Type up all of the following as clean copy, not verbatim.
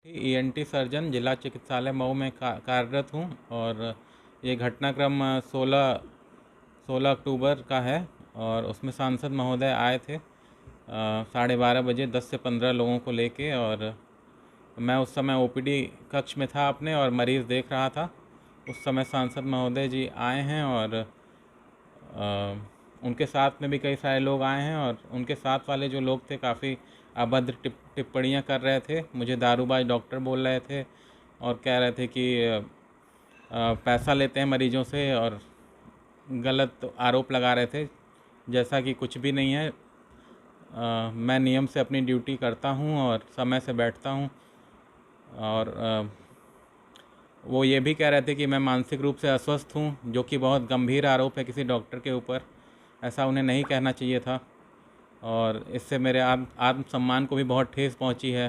ENT surgeon जिला चिकित्सालय मऊ में कार्यरत हूँ। और ये घटनाक्रम 16 अक्टूबर का है और उसमें सांसद महोदय आए थे 12:30 बजे 10 से 15 लोगों को लेके। और मैं उस समय ओपीडी कक्ष में था अपने और मरीज़ देख रहा था। उस समय सांसद महोदय जी आए हैं और उनके साथ में भी कई सारे लोग आए हैं। और उनके साथ वाले जो लोग थे काफ़ी अभद्र टिप्पणियाँ कर रहे थे, मुझे दारूबाज डॉक्टर बोल रहे थे और कह रहे थे कि पैसा लेते हैं मरीजों से, और गलत आरोप लगा रहे थे, जैसा कि कुछ भी नहीं है। मैं नियम से अपनी ड्यूटी करता हूं और समय से बैठता हूं। और वो ये भी कह रहे थे कि मैं मानसिक रूप से अस्वस्थ हूं, जो कि बहुत गंभीर आरोप है किसी डॉक्टर के ऊपर। ऐसा उन्हें नहीं कहना चाहिए था और इससे मेरे आत्मसम्मान को भी बहुत ठेस पहुंची है,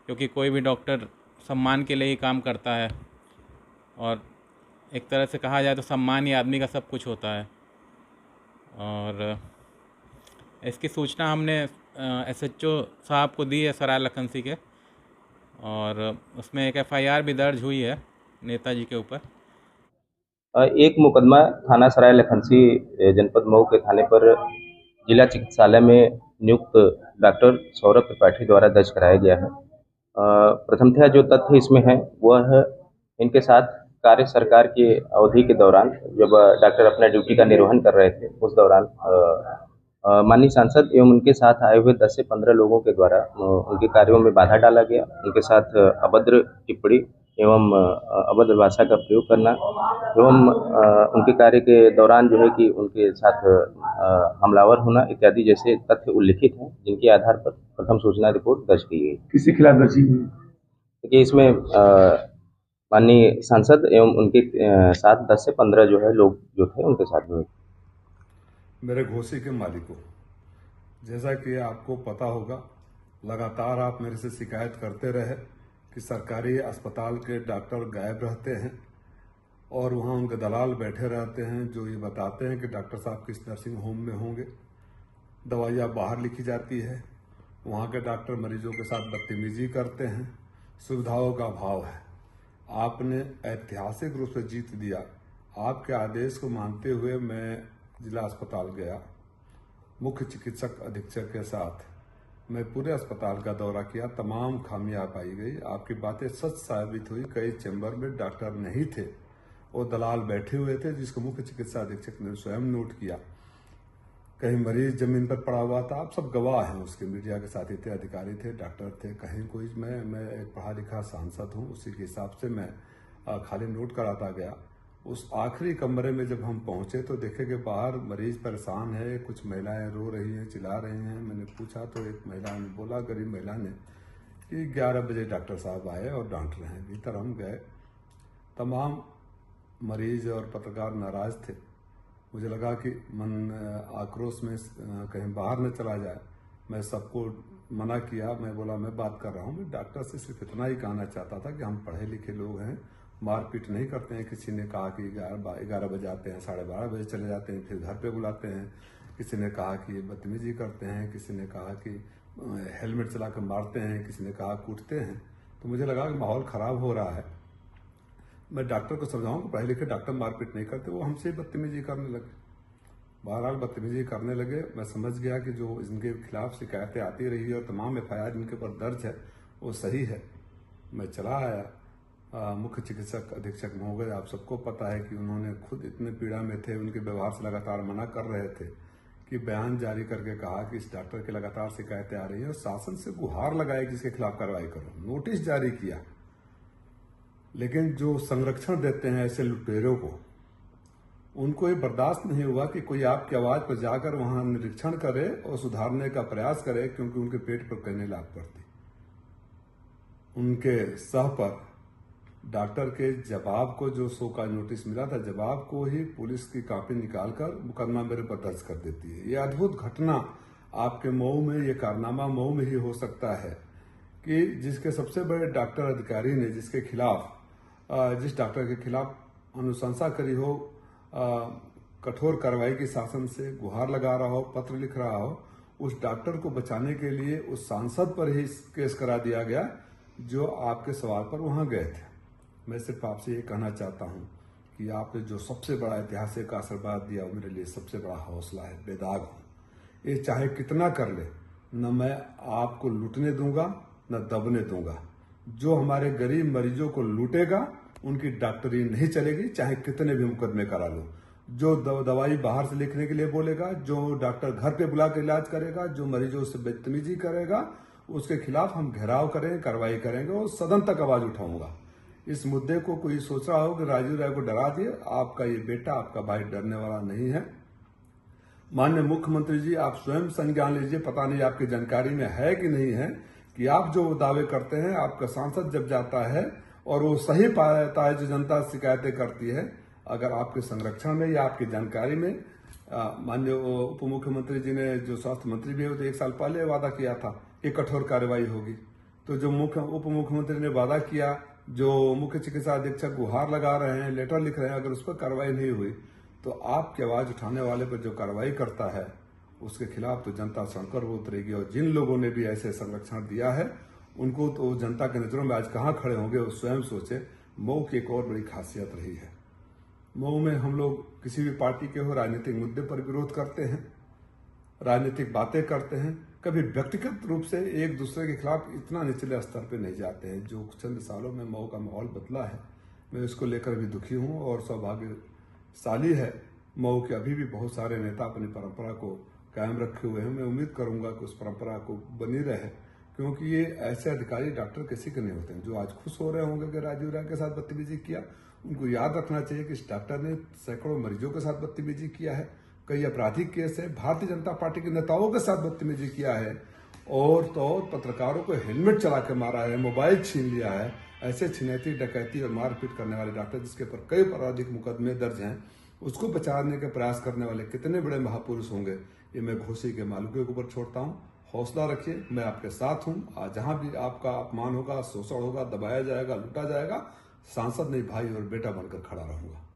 क्योंकि कोई भी डॉक्टर सम्मान के लिए ही काम करता है और एक तरह से कहा जाए तो सम्मान ही आदमी का सब कुछ होता है। और इसकी सूचना हमने एसएचओ साहब को दी है सराय लखनसी के, और उसमें एक एफआईआर भी दर्ज हुई है नेताजी के ऊपर। एक मुकदमा थाना सराय लखनसी जनपद मऊ के थाने पर जिला चिकित्सालय में नियुक्त डॉक्टर सौरभ त्रिपाठी द्वारा दर्ज कराया गया है। प्रथमतः जो तथ्य इसमें है वह है इनके साथ कार्य सरकार की अवधि के दौरान जब डॉक्टर अपना ड्यूटी का निर्वहन कर रहे थे, उस दौरान माननीय सांसद एवं उनके साथ आए हुए 10 से 15 लोगों के द्वारा उनके कार्यों में बाधा डाला गया। उनके साथ अभद्र टिप्पणी एवं अभद्र भाषा का प्रयोग करना एवं उनके कार्य के दौरान जो है कि उनके साथ हमलावर होना इत्यादि जैसे तथ्य उल्लिखित हैं, जिनके आधार पर प्रथम सूचना रिपोर्ट दर्ज की गई। किसके खिलाफ दर्ज की गई? देखिए, इसमें माननीय सांसद एवं उनके साथ 10 से 15 जो है लोग जो थे उनके साथ में। मेरे घोषी के मालिकों, जैसा कि आपको पता होगा, लगातार आप मेरे से शिकायत करते रहे कि सरकारी अस्पताल के डॉक्टर गायब रहते हैं और वहाँ उनके दलाल बैठे रहते हैं जो ये बताते हैं कि डॉक्टर साहब किस नर्सिंग होम में होंगे। दवाइयाँ बाहर लिखी जाती है, वहाँ के डॉक्टर मरीजों के साथ बदतमीजी करते हैं, सुविधाओं का अभाव है। आपने ऐतिहासिक रूप से जीत दिया। आपके आदेश को मानते हुए मैं जिला अस्पताल गया, मुख्य चिकित्सक अधीक्षक के साथ मैं पूरे अस्पताल का दौरा किया। तमाम खामियां पाई गई। आपकी बातें सच साबित हुई। कई चैम्बर में डॉक्टर नहीं थे, वो दलाल बैठे हुए थे, जिसको मुख्य चिकित्सा अधीक्षक ने स्वयं नोट किया। कहीं मरीज जमीन पर पड़ा हुआ था, आप सब गवाह हैं उसके, मीडिया के साथी थे, अधिकारी थे, डॉक्टर थे। कहीं कोई मैं एक पढ़ा लिखा सांसद हूं, उसी के हिसाब से मैं खाली नोट कराता गया। उस आखिरी कमरे में जब हम पहुंचे तो देखे कि बाहर मरीज परेशान है, कुछ महिलाएं रो रही हैं, चिल्ला रही हैं। मैंने पूछा तो एक महिला ने बोला, गरीब महिला ने, कि 11 बजे डॉक्टर साहब आए और डांट रहे हैं। भीतर हम गए, तमाम मरीज और पत्रकार नाराज थे। मुझे लगा कि मन आक्रोश में कहीं बाहर न चला जाए। मैं सबको मना किया। मैं बोला मैं बात कर रहा हूँ, मैं डॉक्टर से सिर्फ इतना ही कहना चाहता था कि हम पढ़े लिखे लोग हैं, मारपीट नहीं करते हैं। किसी ने कहा कि 11 बजे आते हैं, 12:30 बजे चले जाते हैं, फिर घर पे बुलाते हैं। किसी ने कहा कि बदतमीजी करते हैं, किसी ने कहा कि हेलमेट चला कर मारते हैं, किसी ने कहा कूटते हैं। तो मुझे लगा कि माहौल खराब हो रहा है। मैं डॉक्टर को समझाऊं कि पढ़े लिखे डॉक्टर मारपीट नहीं करते। वो हमसे बदतमीजी करने लगे, बहरहाल बदतमीजी करने लगे। मैं समझ गया कि जो इनके खिलाफ शिकायतें आती रही और तमाम एफआईआर इनके ऊपर दर्ज है वो सही है। मैं चला आया। मुख्य चिकित्सक अधीक्षक महोदय, आप सबको पता है कि उन्होंने खुद इतने पीड़ा में थे, उनके व्यवहार से लगातार मना कर रहे थे, कि बयान जारी करके कहा कि इस डॉक्टर की लगातार शिकायतें आ रही हैं और शासन से गुहार लगाई कि इसके खिलाफ कार्रवाई करो। नोटिस जारी किया, लेकिन जो संरक्षण देते हैं ऐसे लुटेरों को, उनको ये बर्दाश्त नहीं हुआ कि कोई आपकी आवाज पर जाकर वहां निरीक्षण करे और सुधारने का प्रयास करे, क्योंकि उनके पेट पर कहने लाग पड़ती। उनके सह पर डॉक्टर के जवाब को, जो शो का नोटिस मिला था, जवाब को ही पुलिस की कॉपी निकालकर मुकदमा मेरे पर दर्ज कर देती है। ये अद्भुत घटना आपके मऊ में, ये कारनामा मऊ में ही हो सकता है कि जिसके सबसे बड़े डॉक्टर अधिकारी ने, जिसके खिलाफ, जिस डॉक्टर के खिलाफ अनुशंसा करी हो, कठोर कार्रवाई की शासन से गुहार लगा रहा हो, पत्र लिख रहा हो, उस डॉक्टर को बचाने के लिए उस सांसद पर ही केस करा दिया गया, जो आपके सवाल पर वहाँ गए थे। मैं सिर्फ आपसे ये कहना चाहता हूँ कि आपने जो सबसे बड़ा ऐतिहासिक आशीर्वाद दिया वो मेरे लिए सबसे बड़ा हौसला है। बेदाग हूँ, ये चाहे कितना कर ले, न मैं आपको लूटने दूंगा न दबने दूंगा। जो हमारे गरीब मरीजों को लूटेगा उनकी डॉक्टरी नहीं चलेगी, चाहे कितने भी मुकदमे करा लो। जो दवाई बाहर से लिखने के लिए बोलेगा, जो डॉक्टर घर पे बुला के इलाज करेगा, जो मरीजों से बदतमीजी करेगा, उसके खिलाफ हम घेराव करेंगे, कार्रवाई करेंगे और सदन तक आवाज उठाऊंगा। इस मुद्दे को कोई सोच रहा हो कि राजीव राय को डरा दिए, आपका ये बेटा, आपका भाई डरने वाला नहीं है। माननीय मुख्यमंत्री जी, आप स्वयं संज्ञान लीजिए, पता नहीं आपकी जानकारी में है कि नहीं है कि आप जो दावे करते हैं, आपका सांसद जब जाता है और वो सही पाता है जो जनता शिकायतें करती है, अगर आपके संरक्षण में या आपकी जानकारी में माननीय उप मुख्यमंत्री जी ने, जो स्वास्थ्य मंत्री भी है, तो 1 साल पहले वादा किया था कि कठोर कार्रवाई होगी। तो जो उप मुख्यमंत्री ने वादा किया, जो मुख्य चिकित्सा अधीक्षक गुहार लगा रहे हैं, लेटर लिख रहे हैं, अगर उस पर कार्रवाई नहीं हुई तो आपकी आवाज उठाने वाले पर जो कार्रवाई करता है उसके खिलाफ तो जनता सड़क पर उतरेगी। और जिन लोगों ने भी ऐसे संरक्षण दिया है उनको तो जनता की नजरों में आज कहाँ खड़े होंगे वो स्वयं सोचे। मऊ की एक और बड़ी खासियत रही है, मऊ में हम लोग किसी भी पार्टी के हो राजनीतिक मुद्दे पर विरोध करते हैं, राजनीतिक बातें करते हैं, कभी व्यक्तिगत रूप से एक दूसरे के खिलाफ इतना निचले स्तर पे नहीं जाते हैं। जो चंद सालों में मऊ का माहौल बदला है, मैं इसको लेकर भी दुखी हूँ और सौभाग्यशाली है मऊ के अभी भी बहुत सारे नेता अपनी परंपरा को कायम रखे हुए हैं। मैं उम्मीद करूंगा कि उस परंपरा को बनी रहे, क्योंकि ये ऐसे अधिकारी डॉक्टर किसी के नहीं होते हैं। जो आज खुश हो रहे होंगे कि राजीव राय के साथ बदतमीजी किया, उनको याद रखना चाहिए कि इस डॉक्टर ने सैकड़ों मरीजों के साथ बदतमीजी किया है, कई आपराधिक केस है, भारतीय जनता पार्टी के नेताओं के साथ बदतमीजी किया है, और तो और पत्रकारों को हेलमेट चला के मारा है, मोबाइल छीन लिया है। ऐसे छिनैती, डकैती और मारपीट करने वाले डॉक्टर जिसके ऊपर कई आपराधिक मुकदमे दर्ज हैं, उसको बचाने के प्रयास करने वाले कितने बड़े महापुरुष होंगे, ये मैं घोसी के मालिकों के ऊपर छोड़ता हूँ। हौसला रखिए, मैं आपके साथ हूँ। आज जहाँ भी आपका अपमान होगा, शोषण होगा, दबाया जाएगा, लूटा जाएगा, सांसद नहीं भाई और बेटा बनकर खड़ा रहूंगा।